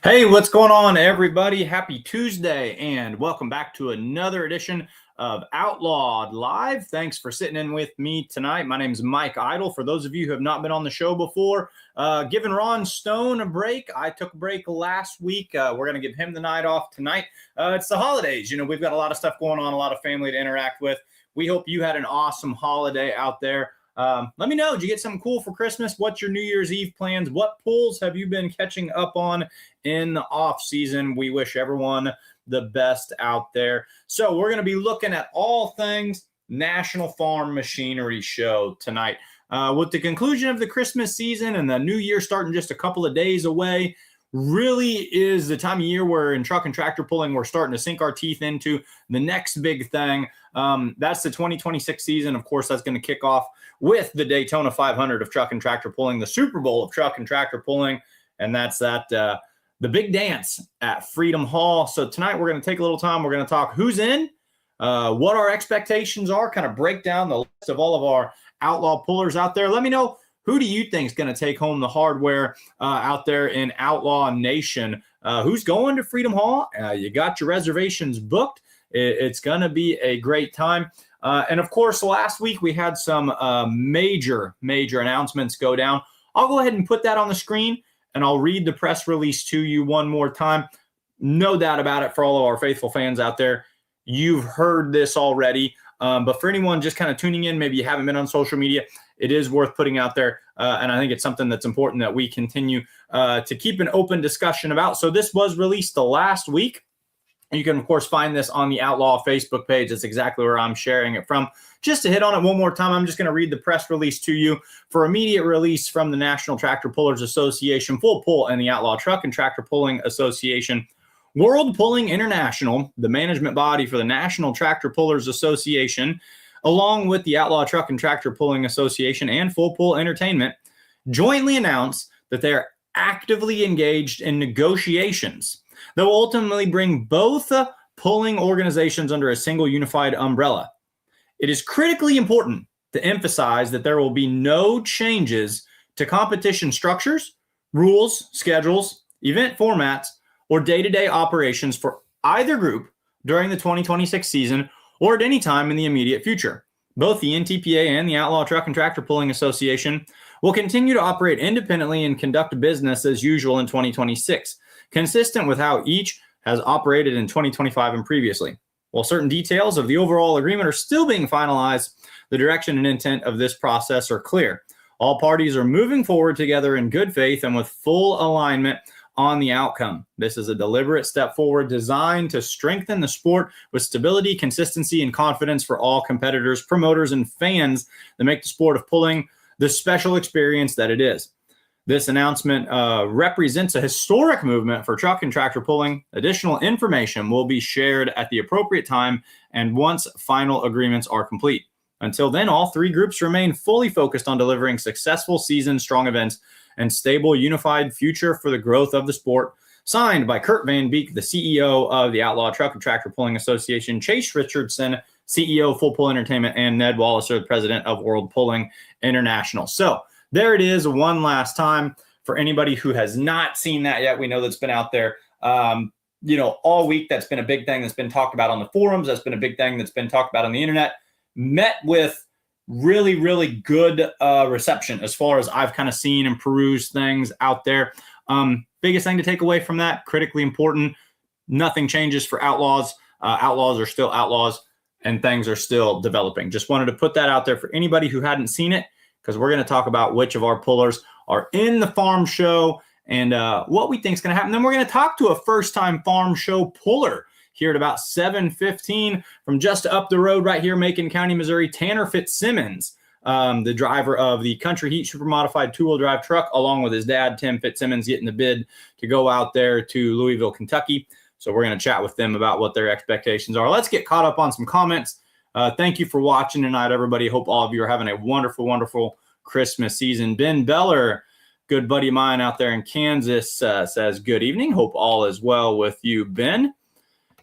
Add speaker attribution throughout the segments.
Speaker 1: Hey, what's going on, everybody? Happy Tuesday, and welcome back to another edition of Outlawed Live. Thanks for sitting in with me tonight. My name is Mike Idle. For those of you who have not been on the show before, giving Ron Stone a break. I took a break last week. We're going to give him the night off tonight. It's the holidays. You know, we've got a lot of stuff going on, a lot of family to interact with. We hope you had an awesome holiday out there. Let me know, did you get something cool for Christmas? What's your New Year's Eve plans? What pools have you been catching up on in the off season? We wish everyone the best out there. So we're going to be looking at all things National Farm Machinery Show tonight. With the conclusion of the Christmas season and the new year starting just a couple of days away, really is the time of year where in truck and tractor pulling, we're starting to sink our teeth into the next big thing. That's the 2026 season. Of course, that's going to kick off with the Daytona 500 of truck and tractor pulling, the Super Bowl of truck and tractor pulling, and that's the big dance at Freedom Hall. So tonight we're going to take a little time. We're going to talk who's in, what our expectations are, kind of break down the list of all of our outlaw pullers out there. Let me know, who do you think is going to take home the hardware out there in Outlaw Nation? Who's going to Freedom Hall? You got your reservations booked. It's going to be a great time. And of course, last week we had some major announcements go down. I'll go ahead and put that on the screen, and I'll read the press release to you one more time. No doubt about it, for all of our faithful fans out there, you've heard this already. But for anyone just kind of tuning in, maybe you haven't been on social media, it is worth putting out there. And I think it's something that's important that we continue to keep an open discussion about. So this was released the last week. You can, of course, find this on the Outlaw Facebook page. That's exactly where I'm sharing it from. Just to hit on it one more time, I'm just going to read the press release to you. For immediate release from the National Tractor Pullers Association, Full Pull, and the Outlaw Truck and Tractor Pulling Association, World Pulling International, the management body for the National Tractor Pullers Association, along with the Outlaw Truck and Tractor Pulling Association and Full Pull Entertainment, jointly announced that they are actively engaged in negotiations that will ultimately bring both pulling organizations under a single unified umbrella. It is critically important to emphasize that there will be no changes to competition structures, rules, schedules, event formats, or day-to-day operations for either group during the 2026 season or at any time in the immediate future. Both the NTPA and the Outlaw Truck and Tractor Pulling Association will continue to operate independently and conduct business as usual in 2026, consistent with how each has operated in 2025 and previously. While certain details of the overall agreement are still being finalized, the direction and intent of this process are clear. All parties are moving forward together in good faith and with full alignment on the outcome. This is a deliberate step forward designed to strengthen the sport with stability, consistency, and confidence for all competitors, promoters, and fans that make the sport of pulling the special experience that it is. This announcement represents a historic movement for truck and tractor pulling. Additional information will be shared at the appropriate time and once final agreements are complete. Until then, all three groups remain fully focused on delivering successful season, strong events, and stable, unified future for the growth of the sport. Signed by Kurt Van Beek, the CEO of the Outlaw Truck and Tractor Pulling Association, Chase Richardson, CEO of Full Pull Entertainment, and Ned Walliser, the president of World Pulling International. So there it is one last time for anybody who has not seen that yet. We know that's been out there, all week. That's been a big thing that's been talked about on the forums. That's been a big thing that's been talked about on the internet. Met with really good reception as far as I've kind of seen and perused things out there. Biggest thing to take away from that, critically important, nothing changes for Outlaws. Outlaws are still Outlaws and things are still developing. Just wanted to put that out there for anybody who hadn't seen it, because we're going to talk about which of our pullers are in the farm show and what we think is going to happen. Then we're going to talk to a first-time farm show puller here at about 7:15 from just up the road right here, Macon County, Missouri, Tanner Fitzsimmons, the driver of the Country Heat Super Modified two-wheel drive truck, along with his dad, Tim Fitzsimmons, getting the bid to go out there to Louisville, Kentucky. So we're going to chat with them about what their expectations are. Let's get caught up on some comments. Thank you for watching tonight, everybody. Hope all of you are having a wonderful Christmas season. Ben Beller, good buddy of mine out there in Kansas, says good evening. Hope all is well with you, Ben.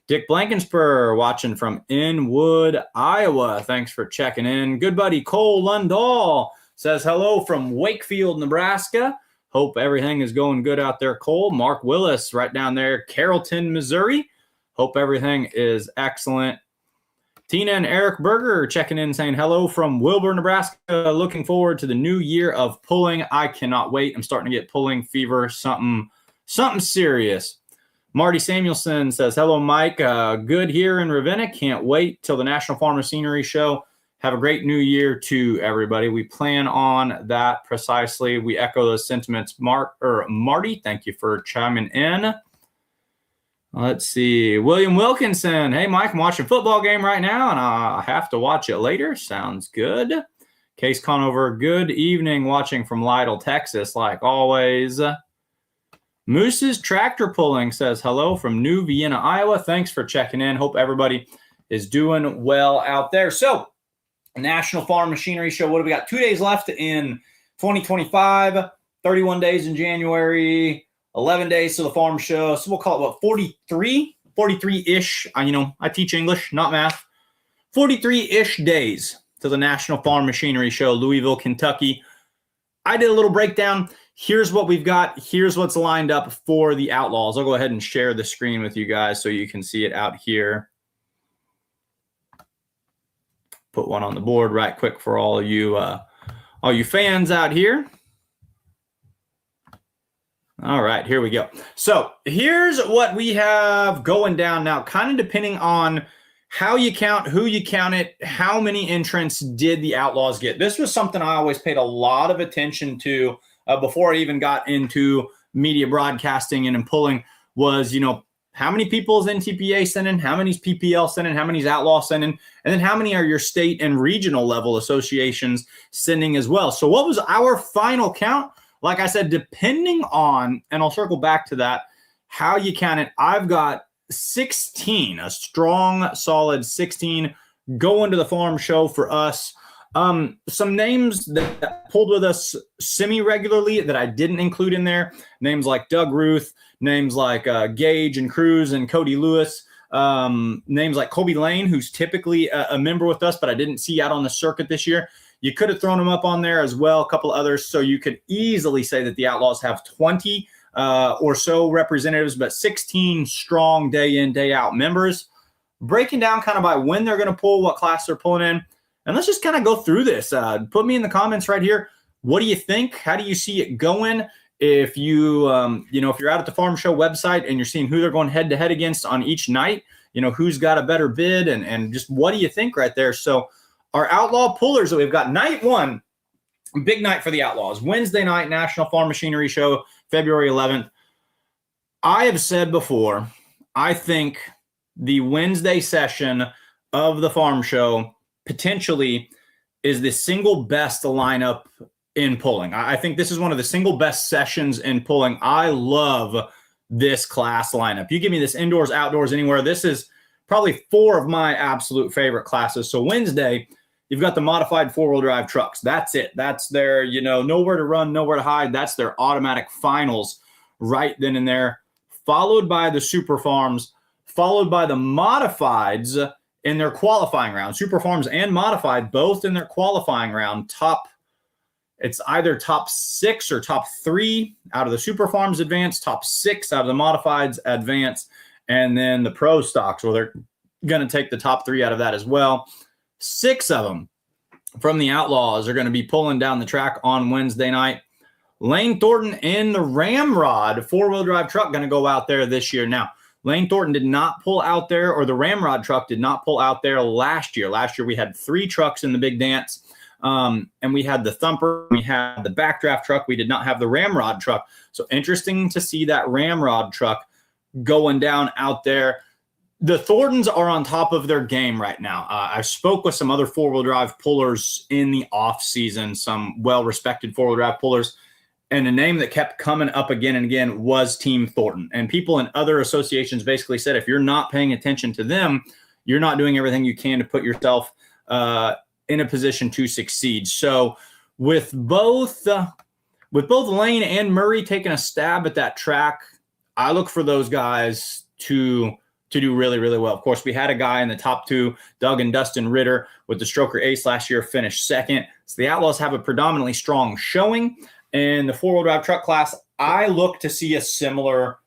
Speaker 1: Dick Blankenspur watching from Inwood, Iowa. Thanks for checking in. Good buddy Cole Lundahl says hello from Wakefield, Nebraska. Hope everything is going good out there, Cole. Mark Willis right down there, Carrollton, Missouri. Hope everything is excellent. Tina and Eric Berger checking in saying hello from Wilbur, Nebraska. Looking forward to the new year of pulling. I cannot wait. I'm starting to get pulling fever, something serious. Marty Samuelson says, hello, Mike. Good here in Ravenna. Can't wait till the National Farm Machinery Show. Have a great new year to everybody. We plan on that precisely. We echo those sentiments. Marty, thank you for chiming in. Let's see. William Wilkinson. Hey, Mike, I'm watching a football game right now, and I have to watch it later. Sounds good. Case Conover, good evening. Watching from Lytle, Texas, like always. Moose's Tractor Pulling says hello from New Vienna, Iowa. Thanks for checking in. Hope everybody is doing well out there. So, National Farm Machinery Show. What do we got? 2 days left in 2025, 31 days in January, 11 days to the farm show. So we'll call it, what, 43-ish. I teach English, not math. 43-ish days to the National Farm Machinery Show, Louisville, Kentucky. I did a little breakdown. Here's what we've got. Here's what's lined up for the Outlaws. I'll go ahead and share the screen with you guys so you can see it out here. Put one on the board right quick for all you fans out here. All right, here we go. So here's what we have going down now, kind of depending on how you count, who you count it, how many entrants did the Outlaws get. This was something I always paid a lot of attention to before I even got into media broadcasting and pulling was, how many people is NTPA sending? How many is PPL sending? How many is Outlaw sending? And then how many are your state and regional level associations sending as well? So what was our final count? Like I said, depending on, and I'll circle back to that, how you count it, I've got 16, a strong, solid 16 going to the farm show for us. Some names that pulled with us semi-regularly that I didn't include in there, names like Doug Ruth, names like Gage and Cruz and Cody Lewis, names like Colby Lane, who's typically a member with us, but I didn't see out on the circuit this year. You could have thrown them up on there as well, a couple others, so you could easily say that the Outlaws have 20 or so representatives, but 16 strong day in, day out members. Breaking down kind of by when they're going to pull, what class they're pulling in. And let's just kind of go through this. Put me in the comments right here. What do you think? How do you see it going? If you, if you're out at the Farm Show website and you're seeing who they're going head to head against on each night, who's got a better bid and just what do you think right there? So our Outlaw pullers that we've got night one, big night for the Outlaws. Wednesday night, National Farm Machinery Show, February 11th. I have said before, I think the Wednesday session of the Farm Show potentially is the single best lineup in pulling. I think this is one of the single best sessions in pulling. I love this class lineup. You give me this indoors, outdoors, anywhere. This is probably 4 of my absolute favorite classes. So Wednesday, you've got the modified 4-wheel drive trucks. That's it. That's their, nowhere to run, nowhere to hide. That's their automatic finals right then and there, followed by the super farms, followed by the modifieds in their qualifying round. Super farms and modified, both in their qualifying round. It's either top 6 or top 3 out of the super farms advance, top 6 out of the modifieds advance, and then the pro stocks, where they're going to take the top 3 out of that as well. 6 of them from the Outlaws are going to be pulling down the track on Wednesday night. Lane Thornton in the Ramrod 4-wheel drive truck going to go out there this year. Now, Lane Thornton did not pull out there, or the Ramrod truck did not pull out there last year. Last year we had 3 trucks in the big dance, and we had the Thumper, we had the Backdraft truck. We did not have the Ramrod truck. So interesting to see that Ramrod truck going down out there. The Thorntons are on top of their game right now. I spoke with some other 4-wheel drive pullers in the off season, some well-respected 4-wheel drive pullers. And a name that kept coming up again and again was Team Thornton. And people in other associations basically said, if you're not paying attention to them, you're not doing everything you can to put yourself in a position to succeed. So with both Lane and Murray taking a stab at that track, I look for those guys to do really, really well. Of course, we had a guy in the top 2, Doug and Dustin Ritter, with the Stroker Ace last year, finished second. So the Outlaws have a predominantly strong showing. in the four-wheel drive truck class, I look to see a similar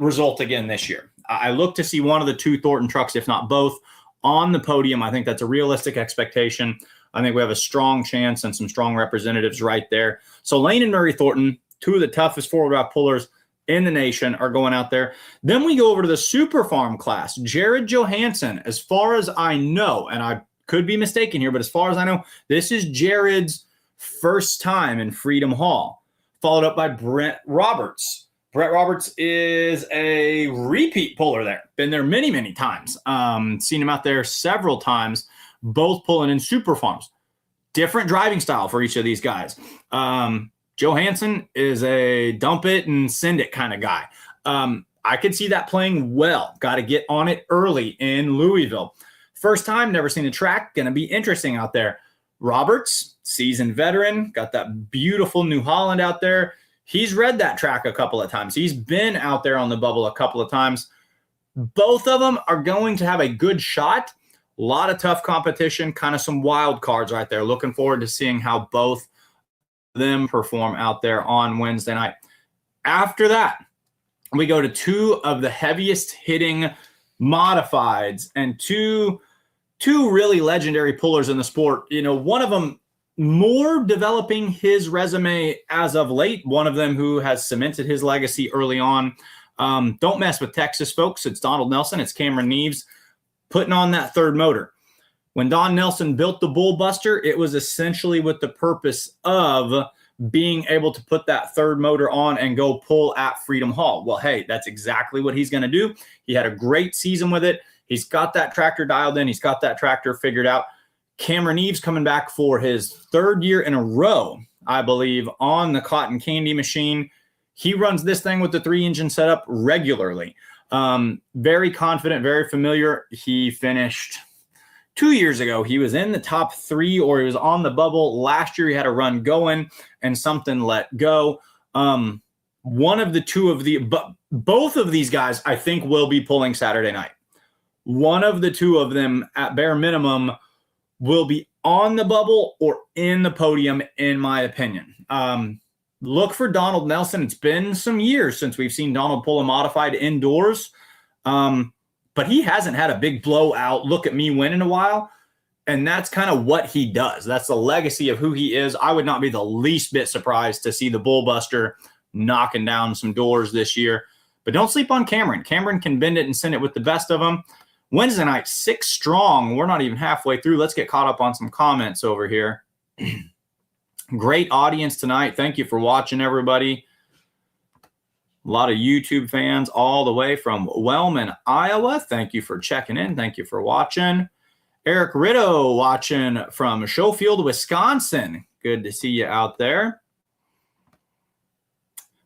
Speaker 1: result again this year. I look to see one of the two Thornton trucks, if not both, on the podium. I think that's a realistic expectation. I think we have a strong chance and some strong representatives right there. So Lane and Murray Thornton, two of the toughest four-wheel drive pullers in the nation, are going out there. Then we go over to the Super Farm class. Jared Johansson, as far as I know, and I could be mistaken here, but as far as I know, this is Jared's first time in Freedom Hall, followed up by Brett Roberts. Brett Roberts is a repeat puller there. Been there many, many times. Seen him out there several times, both pulling in Super Farms. Different driving style for each of these guys. Johansson is a dump it and send it kind of guy. I could see that playing well. Got to get on it early in Louisville. First time, never seen the track. Going to be interesting out there. Roberts, seasoned veteran, got that beautiful New Holland out there. He's read that track a couple of times. He's been out there on the bubble a couple of times. Both of them are going to have a good shot. A lot of tough competition, kind of some wild cards right there. Looking forward to seeing how both them perform out there on Wednesday night. After that, we go to two of the heaviest hitting modifieds and two really legendary pullers in the sport. You know, one of them more developing his resume as of late, one of them who has cemented his legacy early on. Don't mess with Texas, folks. It's Donald Nelson. It's Cameron Neves putting on that third motor. When Don Nelson built the Bull Buster, it was essentially with the purpose of being able to put that third motor on and go pull at Freedom Hall. Well, hey, that's exactly what he's going to do. He had a great season with it. He's got that tractor dialed in. He's got that tractor figured out. Cameron Eves coming back for his third year in a row, I believe, on the cotton candy machine. He runs this thing with the 3-engine setup regularly. Very confident, very familiar. He finished 2 years ago. He was in the top 3, or he was on the bubble. Last year he had a run going and something let go. One of the two of the, but both of these guys, I think, will be pulling Saturday night. One of the two of them, at bare minimum, will be on the bubble or in the podium, in my opinion. Look for Donald Nelson. It's been some years since we've seen Donald pull a modified indoors, but he hasn't had a big blowout look at me win in a while, and that's kind of what he does. That's the legacy of who he is. I would not be the least bit surprised to see the Bull Buster knocking down some doors this year, but don't sleep on Cameron. Cameron can bend it and send it with the best of them. Wednesday night, 6 strong. We're not even halfway through. Let's get caught up on some comments over here. Great audience tonight. Thank you for watching, everybody. A lot of YouTube fans all the way from Wellman, Iowa. Thank you for checking in. Thank you for watching. Eric Ritto watching from Schofield, Wisconsin. Good to see you out there.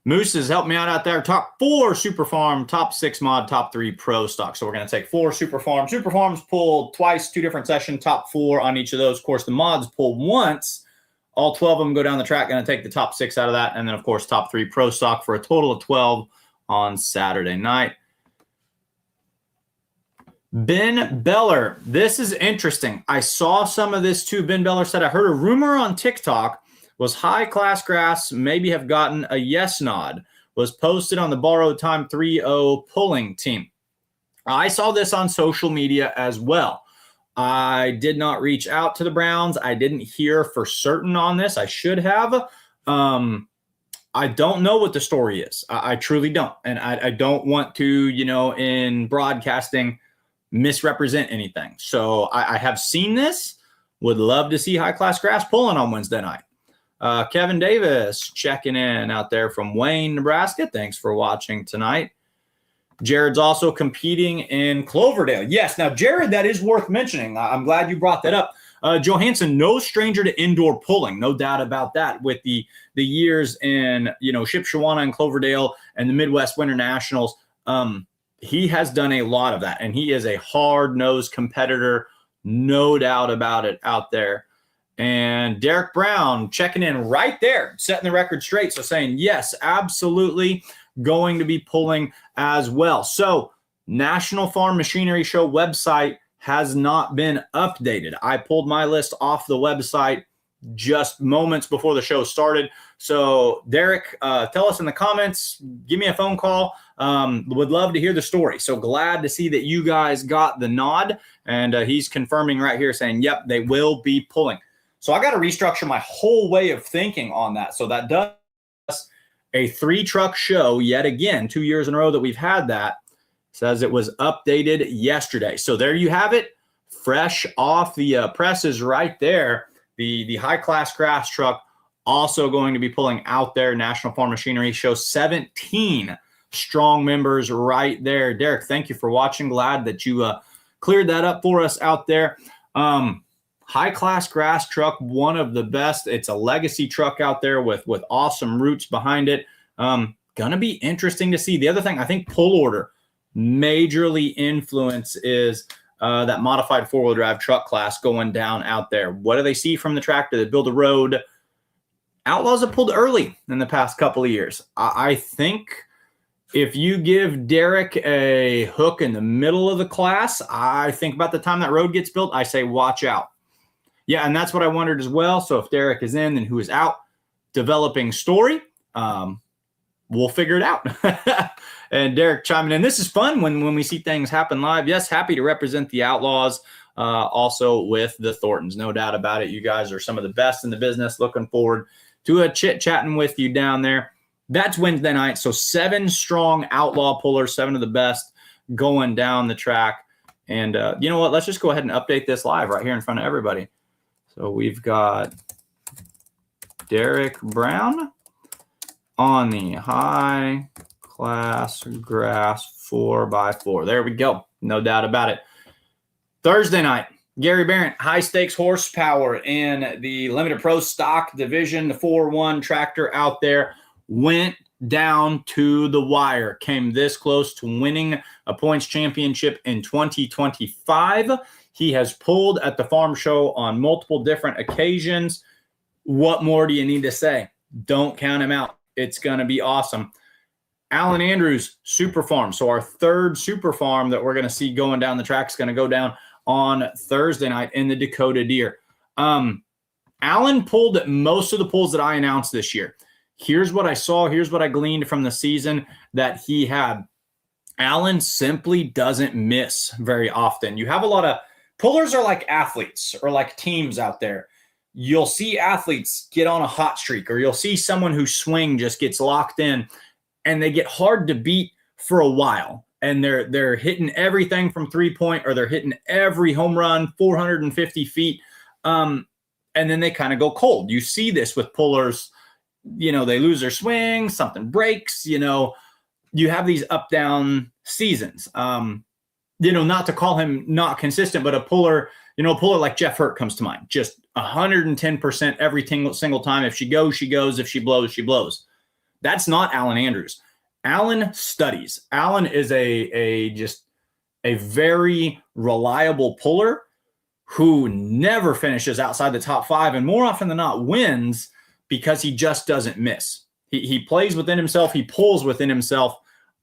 Speaker 1: Moose has helped me out there. Top 4 Super Farm, top 6 mod, top 3 pro stock. So we're going to take 4 Super Farms. Super Farms pulled twice, 2 different sessions, top 4 on each of those. Of course, the mods pull once. All 12 of them go down the track. Going to take the top 6 out of that. And then, of course, top 3 pro stock for a total of 12 on Saturday night. Ben Beller. This is interesting. I saw some of this too. Ben Beller said, I heard a rumor on TikTok was high class grass maybe have gotten a yes nod, was posted on the Borrowed Time 3-0 pulling team. I saw this on social media as well. I did not reach out to the Browns. I didn't hear for certain on this. I should have. I don't know what the story is. I truly don't. And I don't want to, in broadcasting, misrepresent anything. So I have seen this. Would love to see high class grass pulling on Wednesday night. Kevin Davis checking in out there from Wayne, Nebraska. Thanks for watching tonight. Jared's also competing in Cloverdale. Yes, now, Jared, that is worth mentioning. I'm glad you brought that up. Johansson, no stranger to indoor pulling, no doubt about that, with the years in, Shipshewana and Cloverdale and the Midwest Winter Nationals. He has done a lot of that, and he is a hard-nosed competitor, no doubt about it out there. And Derek Brown checking in right there, setting the record straight. So saying, yes, absolutely going to be pulling as well. So National Farm Machinery Show website has not been updated. I pulled my list off the website just moments before the show started. So Derek, tell us in the comments, give me a phone call. Would love to hear the story. So glad to see that you guys got the nod, and he's confirming right here saying, yep, they will be pulling. So I got to restructure my whole way of thinking on that. So that does a 3-truck show yet again, 2 years in a row that we've had that. Says it was updated yesterday. So there you have it, fresh off the presses right there. The high-class grass truck also going to be pulling out there. National Farm Machinery shows 17 strong members right there. Derek, thank you for watching. Glad that you cleared that up for us out there. High-class grass truck, one of the best. It's a legacy truck out there with awesome roots behind it. Gonna be interesting to see. The other thing, I think pull order majorly influence is that modified 4-wheel drive truck class going down out there. What do they see from the track? Do they build a road? Outlaws have pulled early in the past couple of years. I think if you give Derek a hook in the middle of the class, I think about the time that road gets built, I say watch out. Yeah, and that's what I wondered as well. So if Derek is in, then who is out? Developing story. We'll figure it out. And Derek chiming in. This is fun when we see things happen live. Yes, happy to represent the Outlaws, also with the Thorntons. No doubt about it. You guys are some of the best in the business. Looking forward to a chit-chatting with you down there. That's Wednesday night. So 7 strong Outlaw pullers, 7 of the best going down the track. And you know what? Let's just go ahead and update this live right here in front of everybody. So we've got Derek Brown on the high-class grass 4x4. There we go. No doubt about it. Thursday night, Gary Barrett, high-stakes horsepower in the Limited Pro Stock Division. The 4-1 tractor out there went down to the wire. Came this close to winning a points championship in 2025. He has pulled at the farm show on multiple different occasions. What more do you need to say? Don't count him out. It's going to be awesome. Alan Andrews, Super Farm. So our third Super Farm that we're going to see going down the track is going to go down on Thursday night in the Dakota Deer. Alan pulled most of the pulls that I announced this year. Here's what I saw. Here's what I gleaned from the season that he had. Alan simply doesn't miss very often. You have a lot of pullers are like athletes or like teams out there. You'll see athletes get on a hot streak, or you'll see someone whose swing just gets locked in and they get hard to beat for a while. And they're hitting everything from 3-point, or they're hitting every home run, 450 feet. And then they kind of go cold. You see this with pullers. You know, they lose their swing, something breaks, you know, you have these up-down seasons. Not to call him not consistent, but a puller like Jeff Hurt comes to mind. Just 110% every single time. If she goes, she goes. If she blows, she blows. That's not Alan Andrews. Alan studies. Alan is just a very reliable puller who never finishes outside the top 5, and more often than not wins because he just doesn't miss. He plays within himself. He pulls within himself.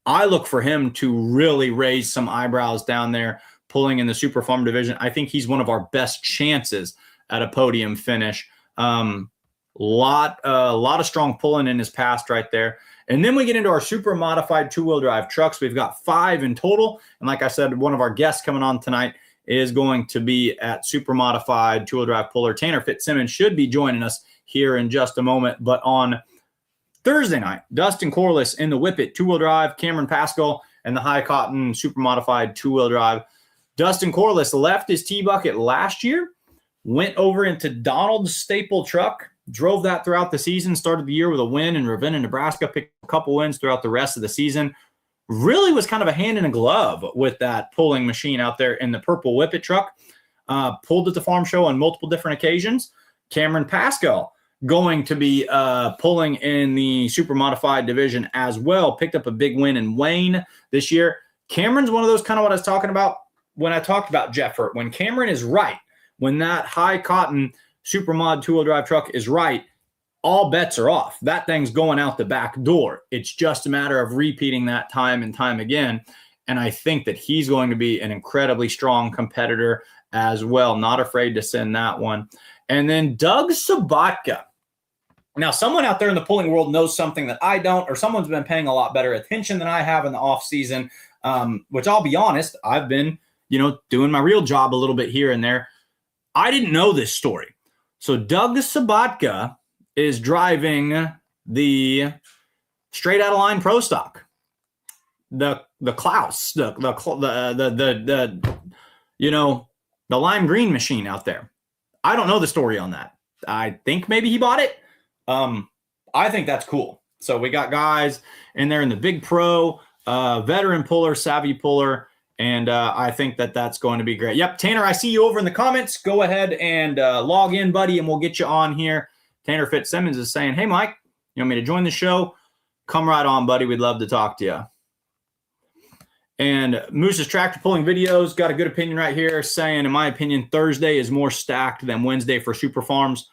Speaker 1: I look for him to really raise some eyebrows down there, pulling in the Super Farm division. I think he's one of our best chances at a podium finish. Lot of strong pulling in his past right there. And then we get into our super modified 2-wheel drive trucks. We've got 5 in total. And like I said, one of our guests coming on tonight is going to be at super modified 2-wheel drive puller. Tanner Fitzsimmons should be joining us here in just a moment. But on Thursday night, Dustin Corliss in the Whippet 2-wheel drive, Cameron Pascal and the High Cotton super modified 2-wheel drive. Dustin Corliss left his T-Bucket last year, went over into Donald's staple truck, drove that throughout the season, started the year with a win in Ravenna, Nebraska, picked a couple wins throughout the rest of the season. Really was kind of a hand in a glove with that pulling machine out there in the purple Whippet truck. Pulled at the farm show on multiple different occasions. Cameron Pascal going to be pulling in the super modified division as well. Picked up a big win in Wayne this year. Cameron's one of those, kind of what I was talking about when I talked about Jeff Hurt. When Cameron is right, when that High Cotton super mod 2-wheel drive truck is right, all bets are off. That thing's going out the back door. It's just a matter of repeating that time and time again. And I think that he's going to be an incredibly strong competitor as well. Not afraid to send that one. And then Doug Sabatka. Now, someone out there in the pulling world knows something that I don't, or someone's been paying a lot better attention than I have in the off season, which I'll be honest, I've been, doing my real job a little bit here and there. I didn't know this story. So Doug Sabatka is driving the straight out of line pro stock, the Klaus, the lime green machine out there. I don't know the story on that. I think maybe he bought it. I think that's cool. So we got guys in there in the big pro, veteran puller, savvy puller, and I think that that's going to be great. Yep, Tanner, I see you over in the comments. Go ahead and log in, buddy, and we'll get you on here. Tanner Fitzsimmons is saying, hey, Mike, you want me to join the show? Come right on, buddy. We'd love to talk to you. And Moose's Tractor Pulling Videos got a good opinion right here saying, in my opinion, Thursday is more stacked than Wednesday for super farms.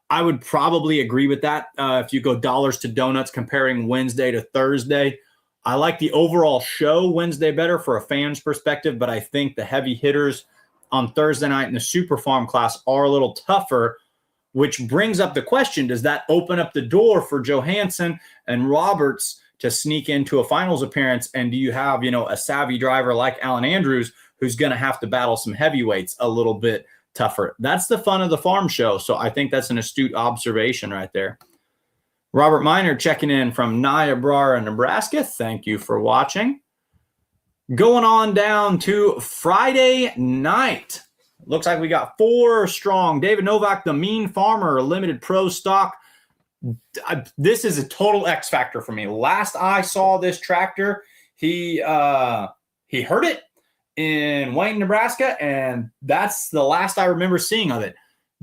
Speaker 1: I would probably agree with that. If you go dollars to donuts comparing Wednesday to Thursday, I like the overall show Wednesday better for a fan's perspective, but I think the heavy hitters on Thursday night in the super farm class are a little tougher, which brings up the question, does that open up the door for Johansson and Roberts to sneak into a finals appearance? And do you have, a savvy driver like Alan Andrews who's going to have to battle some heavyweights a little bit tougher? That's the fun of the farm show. So I think that's an astute observation right there. Robert Miner checking in from Niobrara, Nebraska. Thank you for watching. Going on down to Friday night. Looks like we got 4 strong. David Novak, the Mean Farmer, limited pro stock. This is a total X factor for me. Last I saw this tractor, he heard it in Wayne, Nebraska, and that's the last I remember seeing of it.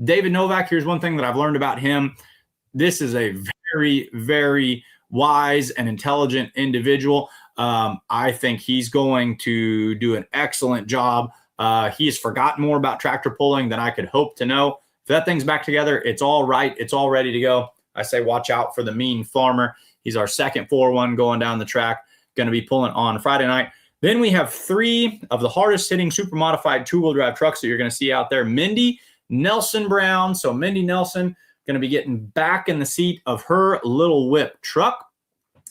Speaker 1: David Novak, here's one thing that I've learned about him. This is a very, very wise and intelligent individual. I think he's going to do an excellent job. He has forgotten more about tractor pulling than I could hope to know. If that thing's back together, it's all right. It's all ready to go. I say watch out for the Mean Farmer. He's our second 4-1 going down the track, going to be pulling on Friday night. Then we have 3 of the hardest hitting super modified 2-wheel drive trucks that you're going to see out there. Mindy Nelson Brown. So Mindy Nelson going to be getting back in the seat of her little whip truck.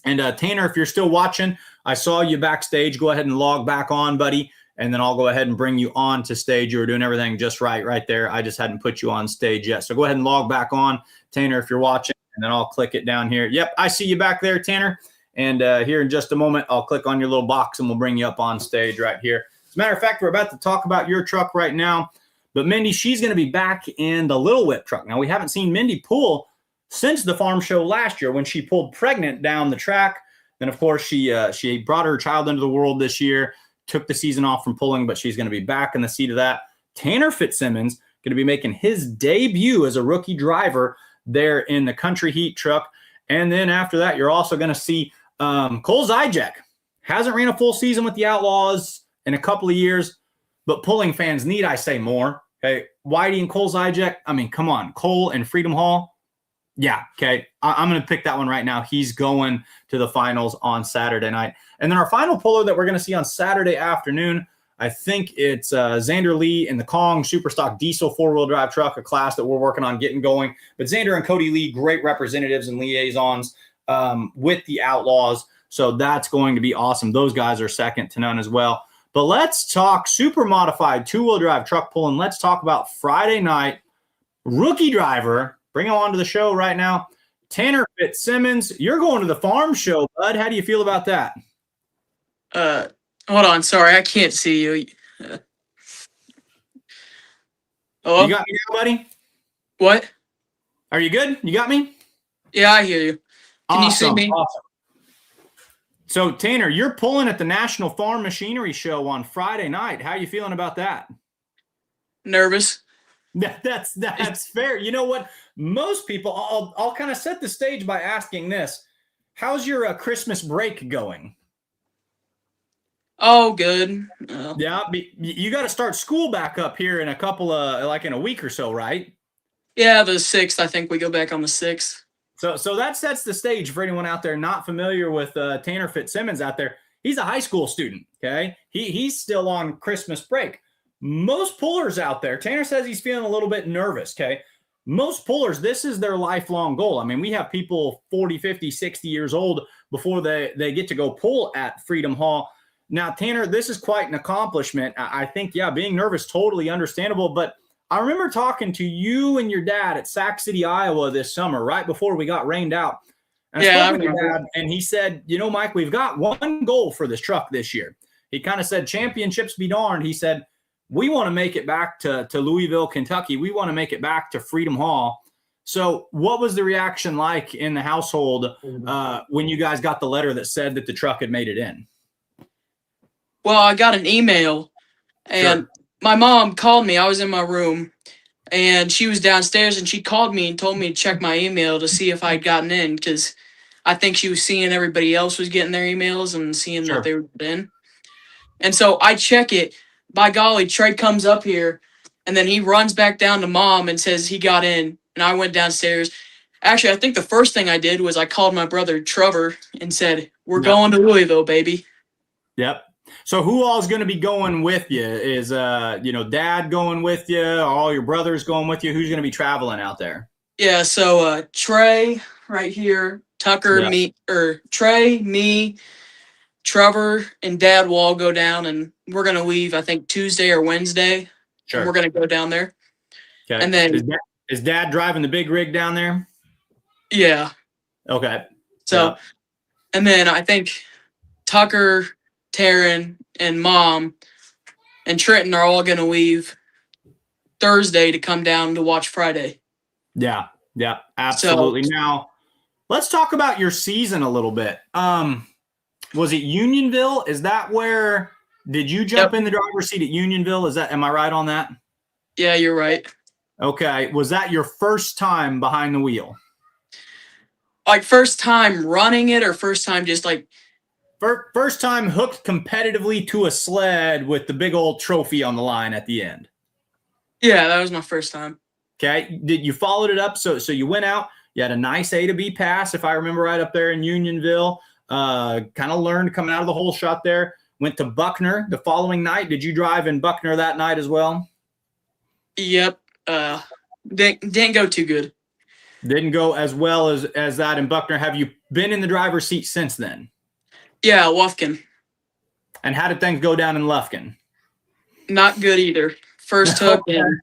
Speaker 1: And Tanner, if you're still watching, I saw you backstage. Go ahead and log back on, buddy. And then I'll go ahead and bring you on to stage. You were doing everything just right there. I just hadn't put you on stage yet. So go ahead and log back on, Tanner, if you're watching, and then I'll click it down here. Yep, I see you back there, Tanner. And here in just a moment, I'll click on your little box and we'll bring you up on stage right here. As a matter of fact, we're about to talk about your truck right now. But Mindy, she's going to be back in the little whip truck. Now, we haven't seen Mindy pull since the farm show last year when she pulled pregnant down the track. Then, of course, she brought her child into the world this year, took the season off from pulling, but she's going to be back in the seat of that. Tanner Fitzsimmons going to be making his debut as a rookie driver there in the Country Heat truck. And then after that, you're also going to see Cole Zijek. Hasn't ran a full season with the Outlaws in a couple of years, but pulling fans need I say more. Okay, Whitey and Cole Zijek. I mean, come on, Cole and Freedom Hall. Yeah, okay. I'm going to pick that one right now. He's going to the finals on Saturday night. And then our final puller that we're going to see on Saturday afternoon, I think it's Xander Lee in the Kong Superstock Diesel 4-wheel drive truck, a class that we're working on getting going. But Xander and Cody Lee, great representatives and liaisons with the Outlaws. So that's going to be awesome. Those guys are second to none as well. But let's talk super modified 2-wheel drive truck pulling. Let's talk about Friday night rookie driver. Bring him on to the show right now. Tanner Fitzsimmons, you're going to the farm show, bud. How do you feel about that?
Speaker 2: Hold on. Sorry, I can't see you.
Speaker 1: Oh, you got me now, buddy?
Speaker 2: What?
Speaker 1: Are you good? You got me?
Speaker 2: Yeah, I hear you. Can you see me?
Speaker 1: Awesome. So, Tanner, you're pulling at the National Farm Machinery Show on Friday night. How are you feeling about that?
Speaker 2: Nervous.
Speaker 1: That's fair. You know what? Most people, I'll kind of set the stage by asking this. How's your Christmas break going?
Speaker 2: Oh, good.
Speaker 1: Yeah, you got to start school back up here in a couple of, like in a week or so, right?
Speaker 2: Yeah, the 6th. I think we go back on the 6th.
Speaker 1: So that sets the stage for anyone out there not familiar with Tanner Fitzsimmons out there. He's a high school student, okay? He's still on Christmas break. Most pullers out there, Tanner says he's feeling a little bit nervous, okay? most pullers, this is their lifelong goal. I mean, we have people 40, 50, 60 years old before they get to go pull at Freedom Hall. Now, Tanner, this is quite an accomplishment. I think, yeah, being nervous, totally understandable. But I remember talking to you and your dad at Sac City, Iowa this summer, right before we got rained out. And I spoke with your dad, and he said, Mike, we've got one goal for this truck this year. He kind of said, championships be darned. He said, we want to make it back to Louisville, Kentucky. We want to make it back to Freedom Hall. So what was the reaction like in the household when you guys got the letter that said that the truck had made it in?
Speaker 2: Well, I got an email, and my mom called me. I was in my room, and she was downstairs, and she called me and told me to check my email to see if I'd gotten in, because I think she was seeing everybody else was getting their emails and seeing that they were in. And so I check it. By golly, Trey comes up here, and then he runs back down to Mom and says he got in, and I went downstairs. Actually, I think the first thing I did was I called my brother Trevor and said, we're going to Louisville, baby.
Speaker 1: Yep. So who all is going to be going with you? Is, Dad going with you? All your brothers going with you? Who's going to be traveling out there?
Speaker 2: Yeah, so Trey right here, Tucker, Trey, me, Trevor, and Dad will all go down, and we're going to leave, I think, Tuesday or Wednesday. Sure. And we're going to go down there.
Speaker 1: Okay. And then is Dad driving the big rig down there?
Speaker 2: Yeah.
Speaker 1: Okay.
Speaker 2: So, and then I think Tucker, Taryn, and Mom and Trenton are all going to leave Thursday to come down to watch Friday.
Speaker 1: Yeah, absolutely. So, now, let's talk about your season a little bit. Was it Unionville? Is that where did you jump in the driver's seat at Unionville? Am I right on that?
Speaker 2: Yeah, you're right.
Speaker 1: Okay. Was that your first time behind the wheel?
Speaker 2: Like first time running it, or first time just like
Speaker 1: first time hooked competitively to a sled with the big old trophy on the line at the end?
Speaker 2: Yeah, that was my first time.
Speaker 1: Okay. Did you followed it up? So you went out, you had a nice A to B pass, if I remember right, up there in Unionville. Kind of learned coming out of the whole shot there. Went to Buckner the following night. Did you drive in Buckner that night as well?
Speaker 2: Yep. Didn't go too good.
Speaker 1: Didn't go as well as that in Buckner. Have you been in the driver's seat since then?
Speaker 2: Yeah, Lufkin.
Speaker 1: And how did things go down in Lufkin?
Speaker 2: Not good either. First hook in.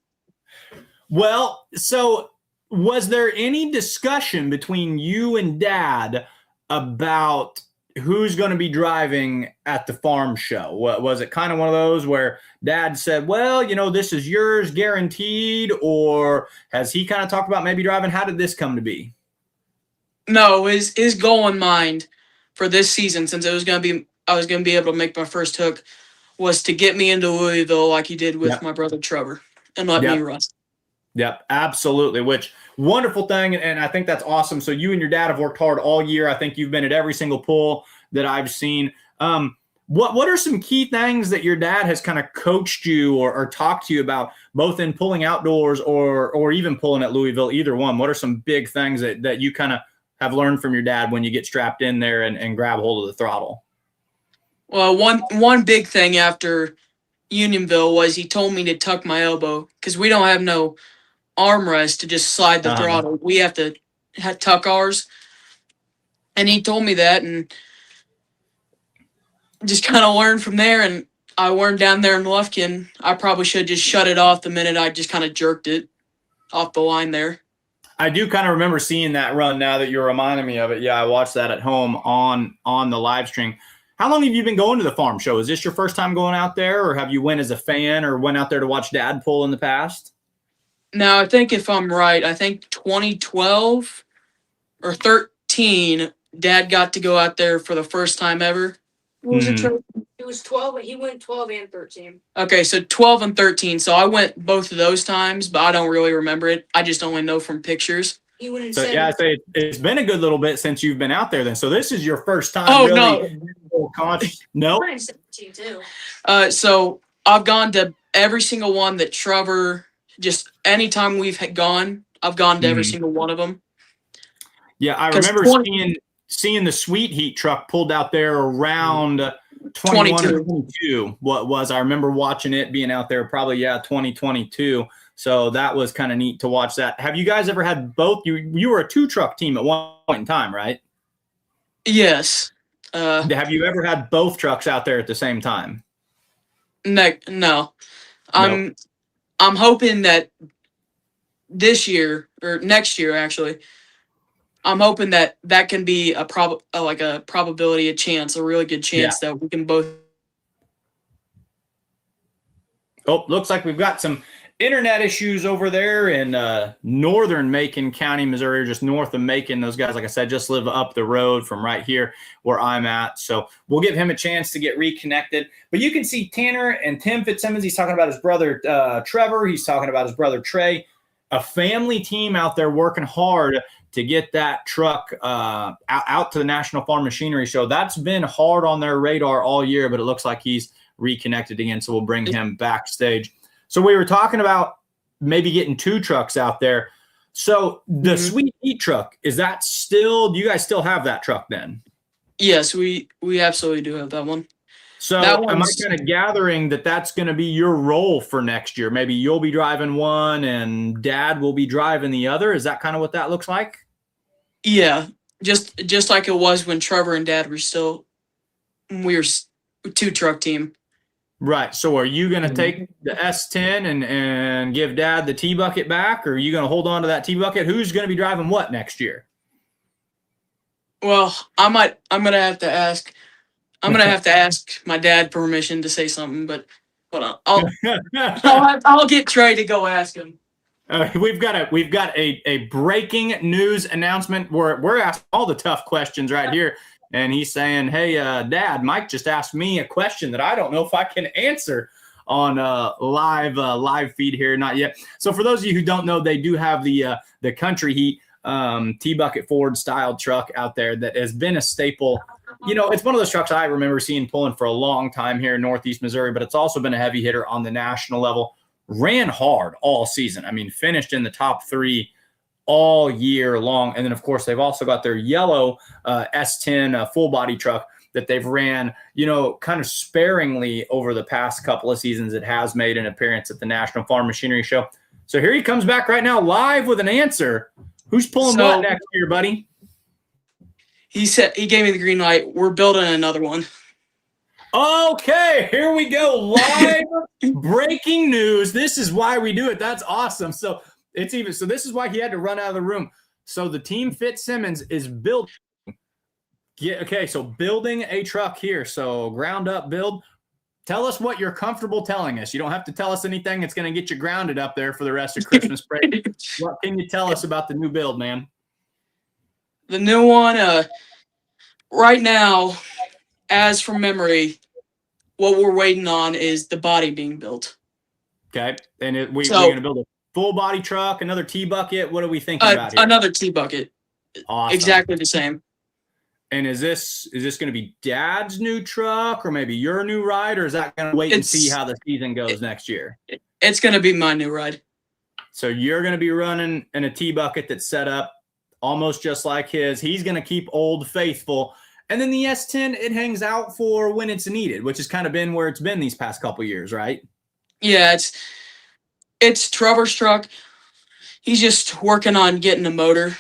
Speaker 1: Well, so was there any discussion between you and Dad about who's going to be driving at the farm show? Was it kind of one of those where Dad said, well, this is yours guaranteed, or has he kind of talked about maybe driving? How did this come to be?
Speaker 2: No, his goal in mind for this season, since I was going to be able to make my first hook, was to get me into Louisville like he did with my brother Trevor and let me run.
Speaker 1: Yep, absolutely. Which wonderful thing, and I think that's awesome. So you and your dad have worked hard all year. I think you've been at every single pull that I've seen. What are some key things that your dad has kind of coached you or talked to you about, both in pulling outdoors or even pulling at Louisville, either one? What are some big things that you kind of have learned from your dad when you get strapped in there and grab hold of the throttle?
Speaker 2: Well, one big thing after Unionville was he told me to tuck my elbow, because we don't have no armrest to just slide the throttle. We have to tuck ours. And he told me that, and just kind of learned from there. And I learned down there in Lufkin, I probably should just shut it off the minute I just kind of jerked it off the line there.
Speaker 1: I do kind of remember seeing that run now that you're reminding me of it. Yeah, I watched that at home on the live stream. How long have you been going to the farm show? Is this your first time going out there, or have you went as a fan or went out there to watch Dad pull in the past?
Speaker 2: Now, I think if I'm right, I think 2012 or 13, Dad got to go out there for the first time ever.
Speaker 3: What was it? It was 12. He went 12 and 13.
Speaker 2: Okay, so 12 and 13. So I went both of those times, but I don't really remember it. I just only know from pictures.
Speaker 3: He went in
Speaker 1: so
Speaker 3: 7.
Speaker 1: yeah, I'd say it's been a good little bit since you've been out there then. So this is your first time.
Speaker 2: Oh,
Speaker 1: really
Speaker 2: no.
Speaker 1: No?
Speaker 3: He went in 17 too.
Speaker 2: So I've gone to every single one that Trevor, just anytime we've gone, I've gone to every single one of them.
Speaker 1: Yeah, I remember seeing the Sweet Heat truck pulled out there around 21 or 22. I remember watching it being out there probably, 2022. So that was kind of neat to watch that. Have you guys ever had both? You were a 2-truck team at one point in time, right?
Speaker 2: Yes.
Speaker 1: Have you ever had both trucks out there at the same time?
Speaker 2: No. I'm hoping that this year or next year, actually, I'm hoping that can be a probability, a chance, a really good chance that we can both.
Speaker 1: Oh, looks like we've got some internet issues over there in northern Macon County, Missouri, just north of Macon. Those guys, like I said, just live up the road from right here where I'm at. So we'll give him a chance to get reconnected. But you can see Tanner and Tim Fitzsimmons. He's talking about his brother Trevor. He's talking about his brother Trey. A family team out there working hard to get that truck out to the National Farm Machinery Show. That's been hard on their radar all year, but it looks like he's reconnected again, so we'll bring him backstage. So we were talking about maybe getting 2 trucks out there. So the Sweet Heat truck, is that still, do you guys still have that truck then?
Speaker 2: Yes, we absolutely do have that one.
Speaker 1: So am I kind of gathering that that's going to be your role for next year? Maybe you'll be driving one and Dad will be driving the other. Is that kind of what that looks like?
Speaker 2: Yeah, just like it was when Trevor and Dad were we were a 2-truck team.
Speaker 1: Right. So are you going to take the S10 and give Dad the T-bucket back, or are you going to hold on to that T-bucket? Who's going to be driving what next year?
Speaker 2: Well, I'm going to have to ask. I'm going to have to ask my dad permission to say something, but hold on. I'll get Trey to go ask him.
Speaker 1: We've got a breaking news announcement. We're asking all the tough questions right here. And he's saying, hey, Dad, Mike just asked me a question that I don't know if I can answer on live feed here. Not yet. So for those of you who don't know, they do have the Country Heat T-bucket Ford style truck out there that has been a staple. You know, it's one of those trucks I remember seeing pulling for a long time here in Northeast Missouri, but it's also been a heavy hitter on the national level. Ran hard all season. I mean, finished in the top 3 all year long. And then, of course, they've also got their yellow S10 full body truck that they've ran, you know, kind of sparingly over the past couple of seasons. It has made an appearance at the National Farm Machinery Show. So here he comes back right now live with an answer. Who's pulling what next year, buddy?
Speaker 2: He gave me the green light. We're building another one.
Speaker 1: Okay, here we go. Live breaking news. This is why we do it. That's awesome. So this is why he had to run out of the room. So the team Fitzsimmons is building. So building a truck here. So ground up build. Tell us what you're comfortable telling us. You don't have to tell us anything that's going to get you grounded up there for the rest of Christmas break. What can you tell us about the new build, man?
Speaker 2: The new one, right now, as from memory, what we're waiting on is the body being built.
Speaker 1: Okay. And we're going to build a full body truck, another T-bucket. What are we thinking about here?
Speaker 2: Another T-bucket.
Speaker 1: Awesome.
Speaker 2: Exactly the same.
Speaker 1: And is this going to be Dad's new truck or maybe your new ride, or is that going to wait and see how the season goes next year?
Speaker 2: It's going to be my new ride.
Speaker 1: So you're going to be running in a T-bucket that's set up almost just like his. He's going to keep Old Faithful. And then the S10, it hangs out for when it's needed, which has kind of been where it's been these past couple years, right?
Speaker 2: Yeah, it's Trevor's truck. He's just working on getting a motor.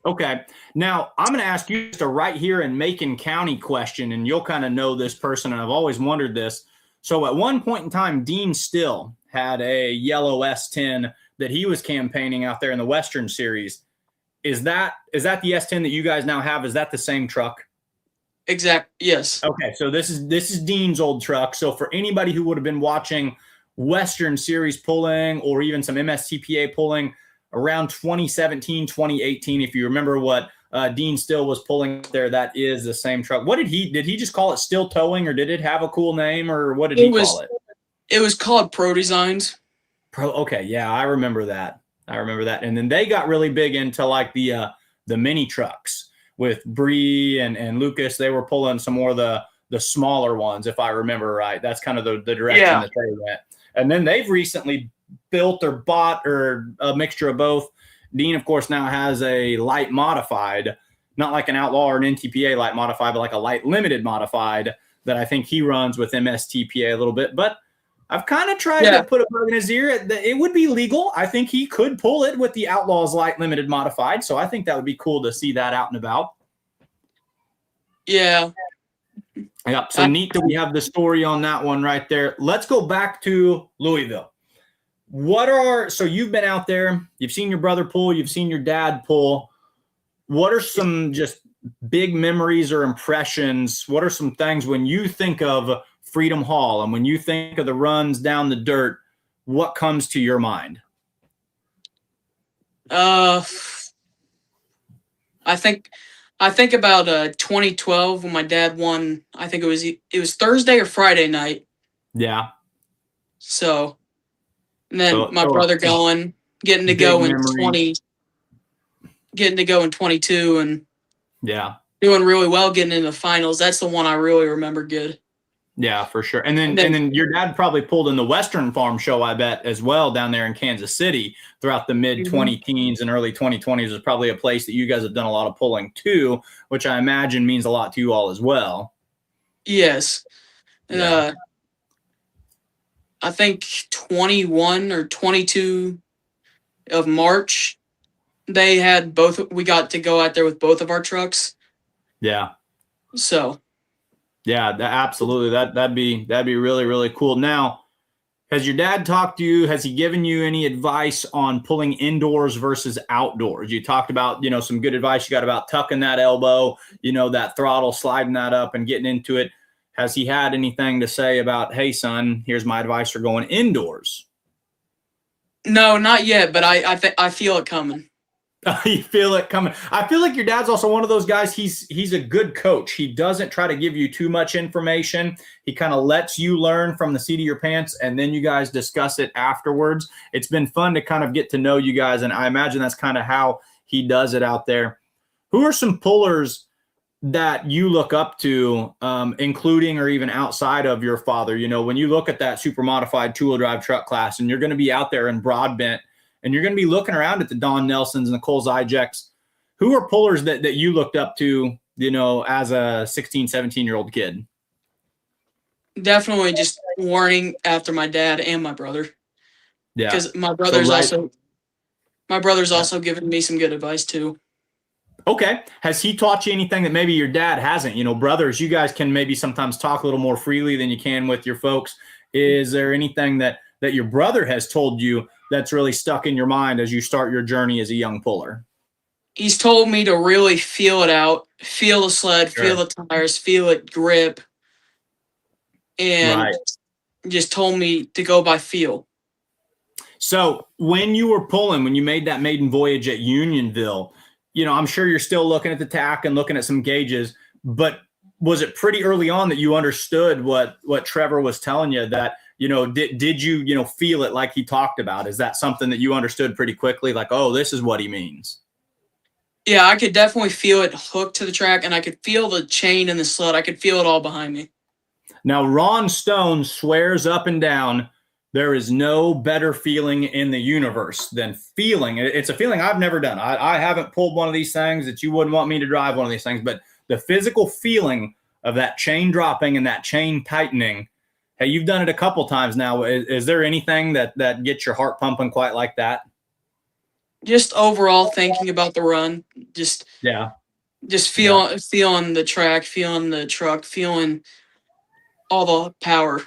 Speaker 1: Okay. Now, I'm going to ask you just a right here in Macon County question, and you'll kind of know this person, and I've always wondered this. So at one point in time, Dean Still had a yellow S10 that he was campaigning out there in the Western Series. Is that the S10 that you guys now have? Is that the same truck?
Speaker 2: Yes.
Speaker 1: Okay, so this is Dean's old truck. So for anybody who would have been watching Western Series pulling or even some MSTPA pulling around 2017, 2018, if you remember what Dean Still was pulling there, that is the same truck. What did he just call it Still Towing, or did it have a cool name, or what did he call it?
Speaker 2: It was called Pro Designs.
Speaker 1: Okay, yeah, I remember that. And then they got really big into like the mini trucks with Bree and Lucas. They were pulling some more of the smaller ones, if I remember right. That's kind of the direction that they went. And then they've recently built or bought or a mixture of both. Dean, of course, now has a light modified, not like an Outlaw or an NTPA light modified, but like a light limited modified that I think he runs with MSTPA a little bit. But I've kind of tried to put a bug in his ear. It would be legal. I think he could pull it with the Outlaws Light Limited Modified. So I think that would be cool to see that out and about.
Speaker 2: Yeah.
Speaker 1: Yeah. So neat that we have the story on that one right there. Let's go back to Louisville. So you've been out there, you've seen your brother pull, you've seen your dad pull. What are some just big memories or impressions? What are some things when you think of Freedom Hall and when you think of the runs down the dirt, what comes to your mind?
Speaker 2: I think about 2012 when my dad won. I think it was Thursday or Friday night.
Speaker 1: Yeah.
Speaker 2: So, and then my brother getting to go in 22 and doing really well, getting into the finals. That's the one I really remember good.
Speaker 1: Yeah, for sure. And then your dad probably pulled in the Western Farm Show, I bet, as well, down there in Kansas City throughout the mid-20-teens and early 2020s is probably a place that you guys have done a lot of pulling too, which I imagine means a lot to you all as well.
Speaker 2: Yes. Yeah. I think 21 or 22 of March, we got to go out there with both of our trucks.
Speaker 1: Yeah.
Speaker 2: So.
Speaker 1: Yeah, absolutely. That'd be really, really cool. Now, has your dad talked to you? Has he given you any advice on pulling indoors versus outdoors? You talked about, some good advice you got about tucking that elbow, that throttle, sliding that up and getting into it. Has he had anything to say about, hey, son, here's my advice for going indoors?
Speaker 2: No, not yet, but I feel it coming.
Speaker 1: You feel it coming. I feel like your dad's also one of those guys. He's a good coach. He doesn't try to give you too much information. He kind of lets you learn from the seat of your pants, and then you guys discuss it afterwards. It's been fun to kind of get to know you guys, and I imagine that's kind of how he does it out there. Who are some pullers that you look up to, including or even outside of your father? When you look at that super modified two-wheel drive truck class, and you're going to be out there in Broadbent, and you're going to be looking around at the Don Nelsons and the Cole Zijeks, who are pullers that you looked up to, as a 16, 17-year-old kid?
Speaker 2: Definitely just warning after my dad and my brother.
Speaker 1: Yeah.
Speaker 2: Because my brother's also given me some good advice too.
Speaker 1: Okay. Has he taught you anything that maybe your dad hasn't? Brothers, you guys can maybe sometimes talk a little more freely than you can with your folks. Is there anything that your brother has told you that's really stuck in your mind as you start your journey as a young puller?
Speaker 2: He's told me to really feel it out, feel the sled, feel the tires, feel it grip, and just told me to go by feel. So
Speaker 1: when you were pulling, when you made that maiden voyage at Unionville, I'm sure you're still looking at the tack and looking at some gauges, but was it pretty early on that you understood what Trevor was telling you, that did you feel it like he talked about? Is that something that you understood pretty quickly? Like, oh, this is what he means.
Speaker 2: Yeah, I could definitely feel it hooked to the track, and I could feel the chain in the sled. I could feel it all behind me.
Speaker 1: Now, Ron Stone swears up and down there is no better feeling in the universe than feeling. It's a feeling I've never done. I haven't pulled one of these things that you wouldn't want me to drive one of these things, but the physical feeling of that chain dropping and that chain tightening. Hey, you've done it a couple times now. Is there anything that gets your heart pumping quite like that?
Speaker 2: Just overall thinking about the run, just feeling the track, feeling the truck, feeling all the power.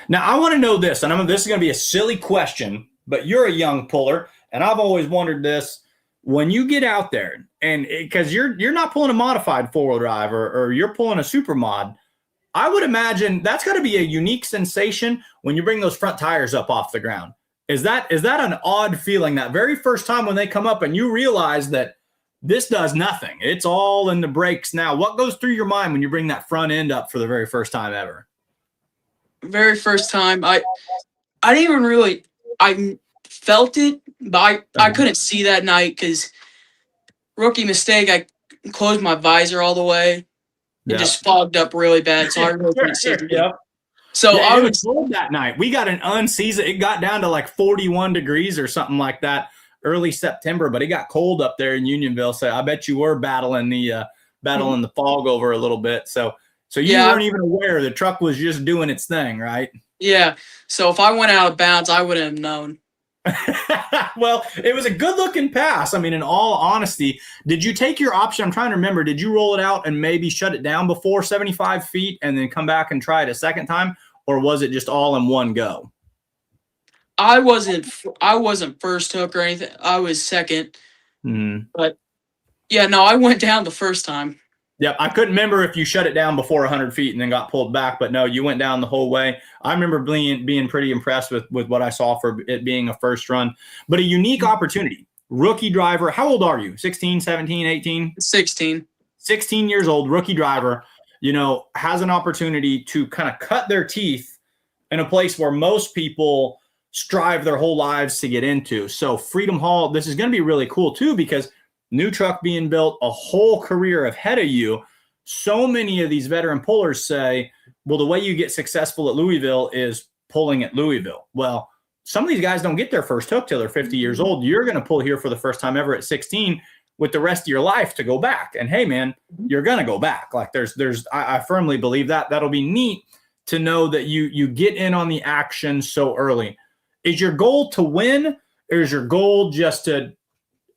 Speaker 1: Now, I want to know this, and this is going to be a silly question, but you're a young puller, and I've always wondered this. When you get out there, and because you're not pulling a modified four-wheel drive or you're pulling a super mod, I would imagine that's got to be a unique sensation when you bring those front tires up off the ground. Is that an odd feeling that very first time when they come up and you realize that this does nothing? It's all in the brakes now. What goes through your mind when you bring that front end up for the very first time ever?
Speaker 2: Very first time, I didn't even really, I felt it, but I couldn't see that night because rookie mistake, I closed my visor all the way. It just fogged up really bad, so I really couldn't see it. So I was
Speaker 1: cold that night. We got an unseasoned. It got down to like 41 degrees or something like that early September, but it got cold up there in Unionville. So I bet you were battling the fog over a little bit. So So you
Speaker 2: Yeah,
Speaker 1: weren't even aware the truck was just doing its thing, right?
Speaker 2: yeah. So if I went out of bounds, I wouldn't have known.
Speaker 1: Well, it was a good-looking pass. I mean, in all honesty, did you take your option? I'm trying to remember. Did you roll it out and maybe shut it down before 75 feet and then come back and try it a second time? Or was it just all in one go?
Speaker 2: I wasn't first hook or anything. I was second.
Speaker 1: Mm.
Speaker 2: But yeah, no, I went down the first time.
Speaker 1: Yep, I couldn't remember if you shut it down before 100 feet and then got pulled back, but no, you went down the whole way. I remember being pretty impressed with what I saw for it being a first run, but a unique opportunity. Rookie driver, how old are you? 16, 17, 18?
Speaker 2: 16.
Speaker 1: 16 years old, rookie driver, has an opportunity to kind of cut their teeth in a place where most people strive their whole lives to get into. So Freedom Hall, this is going to be really cool too, because new truck being built, a whole career ahead of you. So many of these veteran pullers say, well, the way you get successful at Louisville is pulling at Louisville. Well, some of these guys don't get their first hook till they're 50 years old. You're going to pull here for the first time ever at 16 with the rest of your life to go back. And hey, man, you're going to go back. Like I firmly believe that. That'll be neat to know that you get in on the action so early. Is your goal to win, or is your goal just to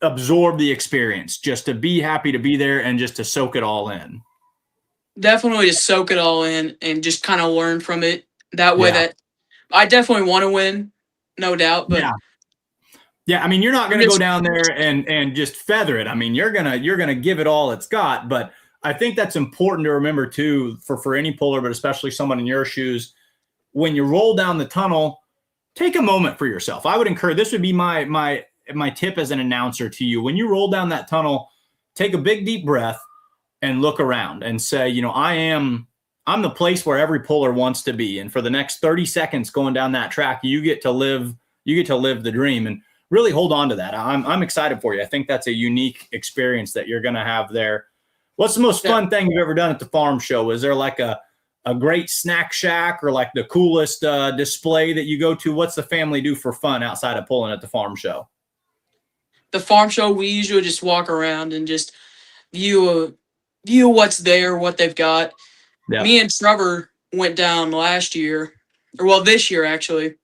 Speaker 1: absorb the experience, just to be happy to be there and just to soak it all in?
Speaker 2: Definitely just soak it all in and just kind of learn from it. That way that I definitely want to win, no doubt. But
Speaker 1: yeah. I mean, you're not going to go down there and just feather it. I mean, you're gonna give it all it's got. But I think that's important to remember too for any puller, but especially someone in your shoes. When you roll down the tunnel, take a moment for yourself. I would encourage, this would be my tip as an announcer to you. When you roll down that tunnel, take a big deep breath and look around and say, I'm the place where every puller wants to be. And for the next 30 seconds going down that track, you get to live the dream, and really hold on to that. I'm excited for you. I think that's a unique experience that you're going to have there. What's the most fun thing you've ever done at the farm show? Is there like a great snack shack or like the coolest display that you go to? What's the family do for fun outside of pulling at the farm show?
Speaker 2: The farm show, we usually just walk around and just view what's there, what they've got. Yep. Me and Trevor went down last year, this year actually,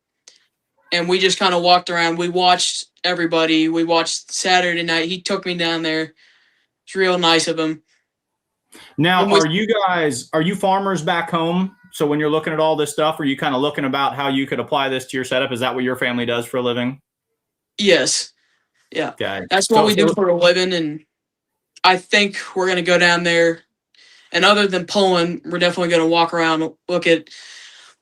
Speaker 2: and we just kind of walked around. We watched everybody. We watched Saturday night. He took me down there. It's real nice of him.
Speaker 1: Now, are you farmers back home? So when you're looking at all this stuff, are you kind of looking about how you could apply this to your setup? Is that what your family does for a living?
Speaker 2: Yes. Yeah.
Speaker 1: Okay.
Speaker 2: That's what we do for a living, and I think we're going to go down there. And other than pulling, we're definitely going to walk around, look at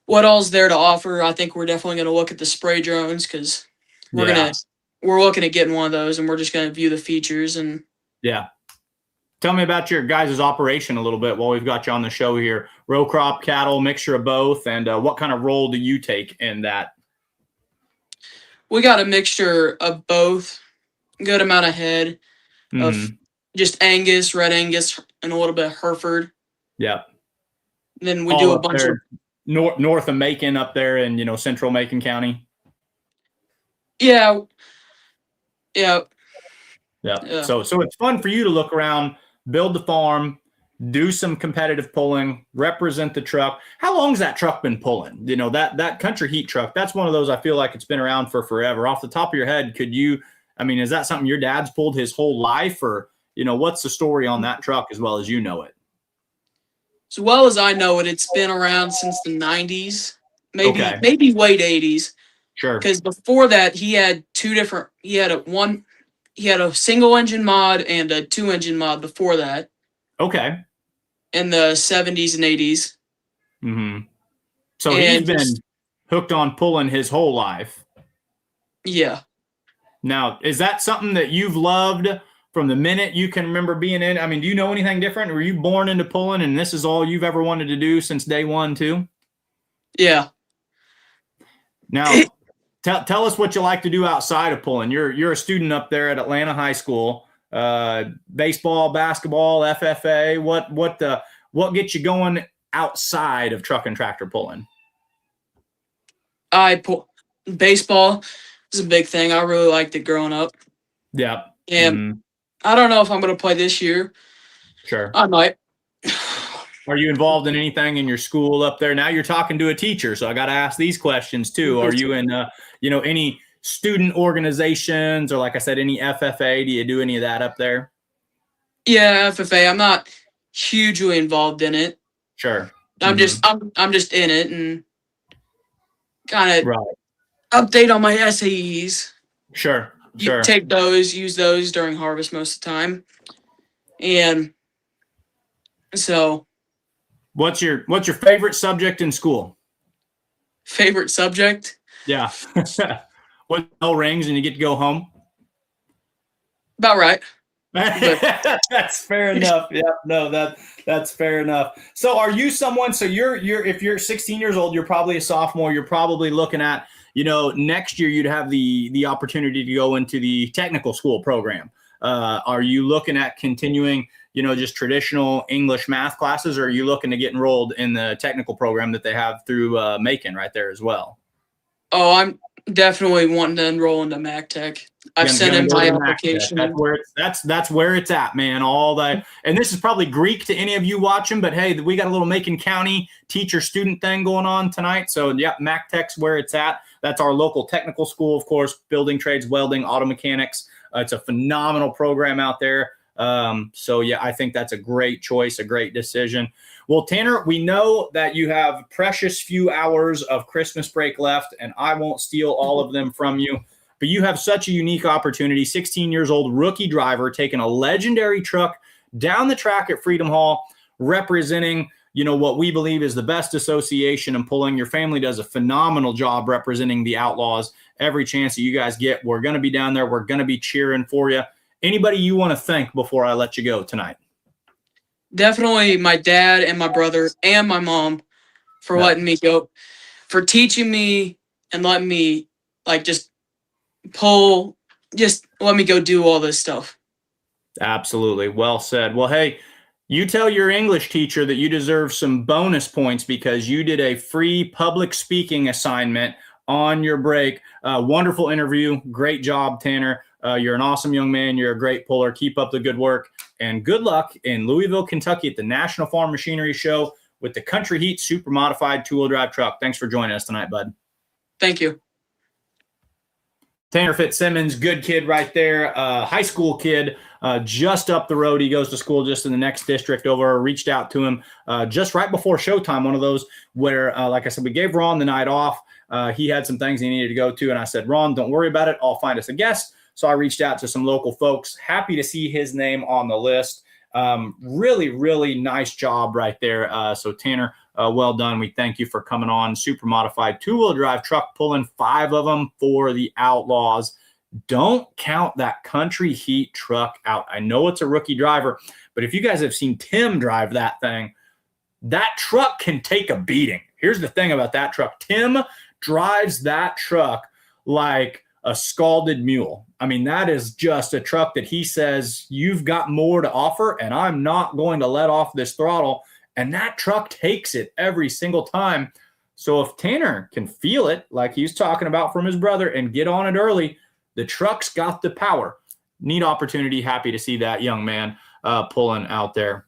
Speaker 2: what all's there to offer. I think we're definitely going to look at the spray drones, because we're looking at getting one of those, and we're just going to view the features. And
Speaker 1: tell me about your guys' operation a little bit while we've got you on the show here. Row crop, cattle, mixture of both, and what kind of role do you take in that?
Speaker 2: We got a mixture of both. Good amount of head of just Angus, red Angus, and a little bit of Hereford.
Speaker 1: Yep.
Speaker 2: Then we do a bunch of
Speaker 1: north of Macon up there in central Macon County.
Speaker 2: Yeah.
Speaker 1: So it's fun for you to look around, build the farm, do some competitive pulling, represent the truck. How long's that truck been pulling? That Country Heat truck, that's one of those I feel like it's been around for forever. Off the top of your head, is that something your dad's pulled his whole life, or what's the story on that truck as well as you know it?
Speaker 2: As well as I know it, it's been around since the 90s, maybe late 80s.
Speaker 1: Sure.
Speaker 2: Because before that, he had a single engine mod and a 2-engine mod before that.
Speaker 1: Okay.
Speaker 2: In the 70s and 80s.
Speaker 1: Mm-hmm. So he's been hooked on pulling his whole life.
Speaker 2: Yeah.
Speaker 1: Now, is that something that you've loved from the minute you can remember being in? Do you know anything different? Were you born into pulling and this is all you've ever wanted to do since day one too?
Speaker 2: Yeah.
Speaker 1: Now, tell us what you like to do outside of pulling. You're a student up there at Atlanta High School. Baseball, basketball, FFA. What gets you going outside of truck and tractor pulling?
Speaker 2: Baseball is a big thing. I really liked it growing up.
Speaker 1: Yeah.
Speaker 2: And I don't know if I'm going to play this year.
Speaker 1: Sure.
Speaker 2: I might.
Speaker 1: Are you involved in anything in your school up there? Now you're talking to a teacher, so I got to ask these questions too. Are you in, any student organizations or, like I said, any FFA? Do you do any of that up there?
Speaker 2: Yeah, FFA. I'm not hugely involved in it.
Speaker 1: Sure.
Speaker 2: I'm just in it and kind of
Speaker 1: right.
Speaker 2: update on my SAEs.
Speaker 1: Sure.
Speaker 2: Take those, use those during harvest most of the time. And so
Speaker 1: what's your favorite subject in school?
Speaker 2: Favorite subject?
Speaker 1: Yeah. What bell rings and you get to go home?
Speaker 2: About right.
Speaker 1: That's fair enough. Yeah, no, that's fair enough. So are you someone, so you're if you're 16 years old, you're probably a sophomore, you're probably looking at, next year you'd have the opportunity to go into the technical school program. Are you looking at continuing, just traditional English math classes, or are you looking to get enrolled in the technical program that they have through Macon right there as well?
Speaker 2: Oh, I'm definitely wanting to enroll into MacTech. I've sent in my application.
Speaker 1: That's where it's at, man. All that, and this is probably Greek to any of you watching, but hey, we got a little Macon County teacher student thing going on tonight. So yeah, MacTech's where it's at. That's our local technical school, of course, building trades, welding, auto mechanics. It's a phenomenal program out there. So yeah, I think that's a great choice, a great decision. Well, Tanner, we know that you have precious few hours of Christmas break left, and I won't steal all of them from you. But you have such a unique opportunity, 16 years old, rookie driver, taking a legendary truck down the track at Freedom Hall, representing, what we believe is the best association and pulling. Your family does a phenomenal job representing the Outlaws. Every chance that you guys get, we're going to be down there. We're going to be cheering for you. Anybody you want to thank before I let you go tonight?
Speaker 2: Definitely my dad and my brother and my mom for letting me go, for teaching me and letting me just let me go do all this stuff.
Speaker 1: Absolutely. Well said. Well, hey, you tell your English teacher that you deserve some bonus points because you did a free public speaking assignment on your break. Wonderful interview. Great job, Tanner. You're an awesome young man. You're a great puller. Keep up the good work. And good luck in Louisville, Kentucky at the National Farm Machinery Show with the Country Heat Super Modified two-wheel drive truck. Thanks for joining us tonight, bud.
Speaker 2: Thank you.
Speaker 1: Tanner Fitzsimmons, good kid right there. High school kid, just up the road. He goes to school just in the next district over. Reached out to him just right before showtime, one of those where, like I said, we gave Ron the night off. He had some things he needed to go to, and I said, Ron, don't worry about it. I'll find us a guest. So I reached out to some local folks. Happy to see his name on the list. Really, really nice job right there. So Tanner, well done. We thank you for coming on. Super modified two-wheel drive truck, pulling 5 of them for the Outlaws. Don't count that Country Heat truck out. I know it's a rookie driver, but if you guys have seen Tim drive that thing, that truck can take a beating. Here's the thing about that truck. Tim drives that truck like a scalded mule. I mean, that is just a truck that he says, you've got more to offer, and I'm not going to let off this throttle. And that truck takes it every single time. So if Tanner can feel it, like he's talking about from his brother, and get on it early, the truck's got the power. Neat opportunity. Happy to see that young man pulling out there.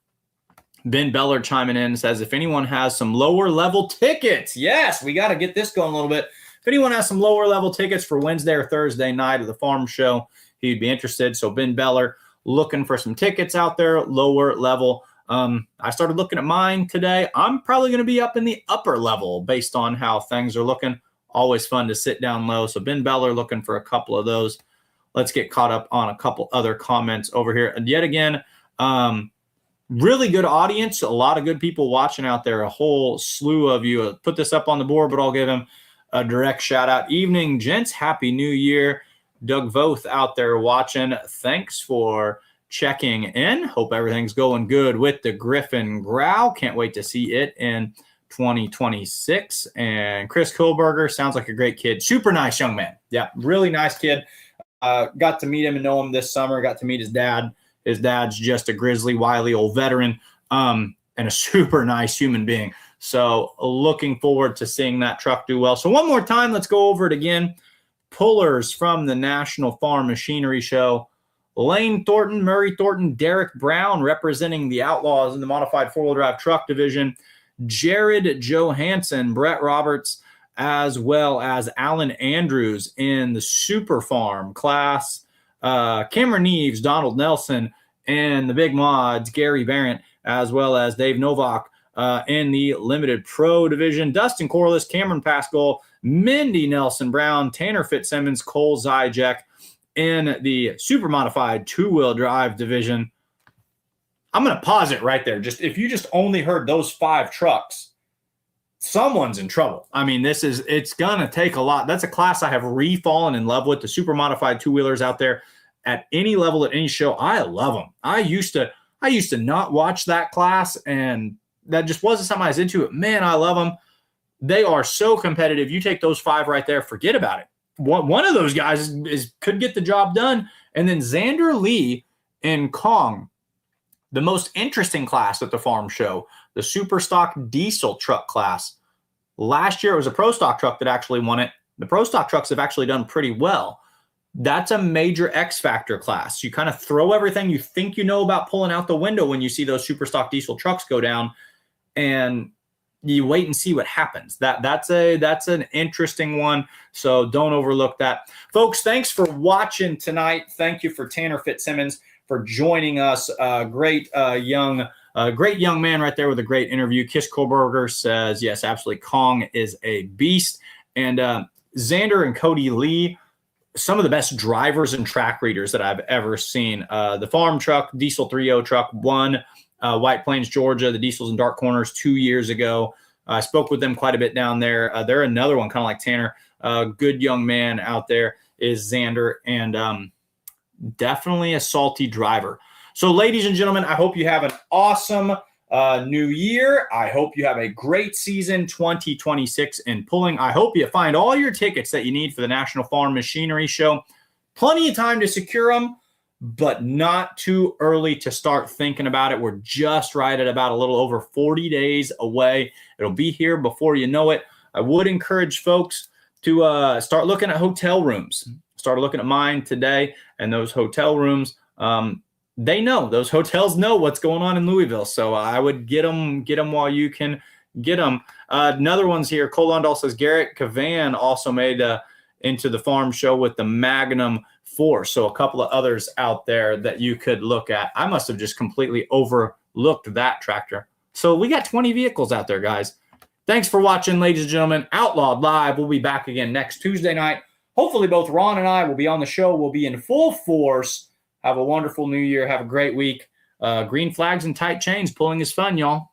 Speaker 1: Ben Beller chiming in says, if anyone has some lower level tickets, yes, we got to get this going a little bit. If anyone has some lower level tickets for Wednesday or Thursday night at the farm show, he'd be interested. So Ben Beller looking for some tickets out there, lower level. I started looking at mine today. I'm probably going to be up in the upper level based on how things are looking. Always fun to sit down low. So Ben Beller looking for a couple of those. Let's get caught up on a couple other comments over here. And yet again, really good audience. A lot of good people watching out there. A whole slew of you. Put this up on the board, but I'll give him a direct shout out. Evening, gents. Happy New Year. Doug Voth out there watching. Thanks for checking in. Hope everything's going good with the Griffin Growl. Can't wait to see it in 2026. And Chris Kohlberger sounds like a great kid. Super nice young man. Yeah, really nice kid. Got to meet him and know him this summer. Got to meet his dad. His dad's just a grizzly, wily old veteran and a super nice human being. So looking forward to seeing that truck do well. So one more time, let's go over it again. Pullers from the National Farm Machinery Show. Lane Thornton, Murray Thornton, Derek Brown representing the Outlaws in the modified four-wheel drive truck division, Jared Johansson, Brett Roberts, as well as Alan Andrews in the Super Farm class, Cameron Neves, Donald Nelson, and the Big Mods, Gary Barrett, as well as Dave Novak in the Limited Pro division, Dustin Corliss, Cameron Pascal, Mindy Nelson Brown, Tanner Fitzsimmons, Cole Zijek in the Super Modified two-wheel drive division. I'm going to pause it right there. Just if you just only heard those 5 trucks, someone's in trouble. I mean, it's going to take a lot. That's a class I have fallen in love with, the Super Modified two-wheelers out there at any level, at any show. I love them. I used to not watch that class, and that just wasn't something I was into. Man, I love them. They are so competitive. You take those 5 right there, forget about it. One of those guys could get the job done. And then Xander Lee and Kong, the most interesting class at the farm show, the super stock diesel truck class. Last year, it was a pro stock truck that actually won it. The pro stock trucks have actually done pretty well. That's a major X factor class. You kind of throw everything you think you know about pulling out the window when you see those super stock diesel trucks go down, and you wait and see what happens. That's an interesting one. So don't overlook that. Folks, thanks for watching tonight. Thank you for Tanner Fitzsimmons for joining us. Great young man right there with a great interview. Kiss Kohlberger says, yes, absolutely. Kong is a beast. And Xander and Cody Lee, some of the best drivers and track readers that I've ever seen. The farm truck, Diesel 3.0 truck, won White Plains, Georgia, the Diesels and Dark Corners 2 years ago. I spoke with them quite a bit down there. They're another one, kind of like Tanner. Good young man out there is Xander, and definitely a salty driver. So, ladies and gentlemen, I hope you have an awesome new year. I hope you have a great season 2026 in pulling. I hope you find all your tickets that you need for the National Farm Machinery Show. Plenty of time to secure them, but not too early to start thinking about it. We're just right at about a little over 40 days away. It'll be here before you know it. I would encourage folks to start looking at hotel rooms. Started looking at mine today, and those hotel rooms, those hotels know what's going on in Louisville. So I would get them while you can get them. Another one's here. Cole Lundahl says Garrett Cavan also made into the farm show with the Magnum 4. So a couple of others out there that you could look at. I must have just completely overlooked that tractor. So we got 20 vehicles out there, guys. Thanks for watching, ladies and gentlemen. Outlawed Live. We'll be back again next Tuesday night. Hopefully both Ron and I will be on the show. We'll be in full force. Have a wonderful new year. Have a great week. Green flags and tight chains. Pulling is fun, y'all.